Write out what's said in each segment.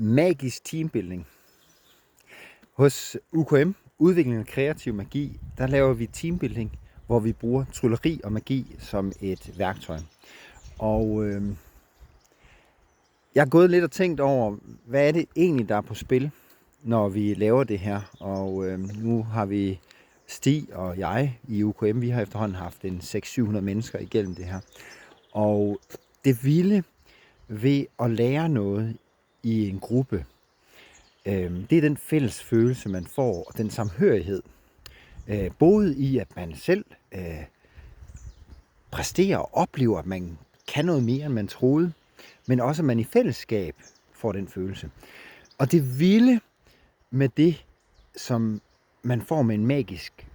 Magisk teambuilding. Hos UKM, Udvikling af Kreativ Magi, der laver vi teambuilding, hvor vi bruger trylleri og magi som et værktøj. Og jeg har gået lidt og tænkt over, hvad er det egentlig, der er på spil, når vi laver det her. Og nu har vi Stig og jeg i UKM, vi har efterhånden haft en 600-700 mennesker igennem det her. Og det vilde ved at lære noget i en gruppe, det er den fælles følelse, man får, og den samhørighed. Både i, at man selv præsterer og oplever, at man kan noget mere, end man troede, men også, at man i fællesskab får den følelse. Og det vilde med det, som man får med en magisk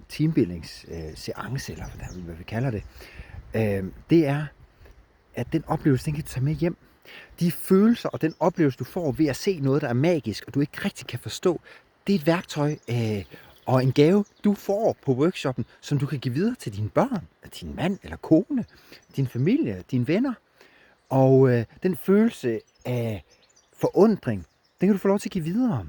teambuildingsseance, eller hvad vi kalder det, det er, at den oplevelse, den kan du tage med hjem. De følelser og den oplevelse, du får ved at se noget, der er magisk, og du ikke rigtig kan forstå, det er et værktøj og en gave, du får på workshoppen, som du kan give videre til dine børn, din mand eller kone, din familie, dine venner. Og den følelse af forundring, den kan du få lov til at give videre.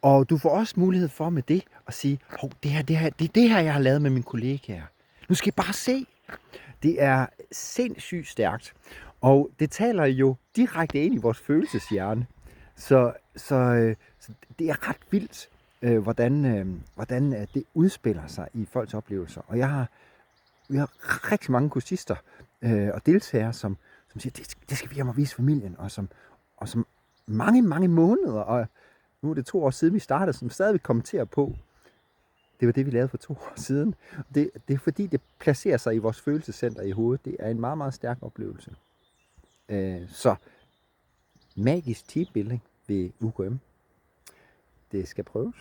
Og du får også mulighed for med det at sige, det er det her, jeg har lavet med mine kollegaer. Nu skal I bare se. Det er sindssygt stærkt. Og det taler jo direkte ind i vores følelseshjerne. Så det er ret vildt, hvordan det udspiller sig i folks oplevelser. Og vi har rigtig mange kursister og deltagere, som siger, det skal vi hjem og vise familien. Og som mange måneder, og nu er det 2 år siden, vi startede, som stadig kommenterer på, det var det, vi lavede for 2 år siden. Det er fordi, det placerer sig i vores følelsescenter i hovedet. Det er en meget, meget stærk oplevelse. Så magisk teambuilding ved UKM, det skal prøves.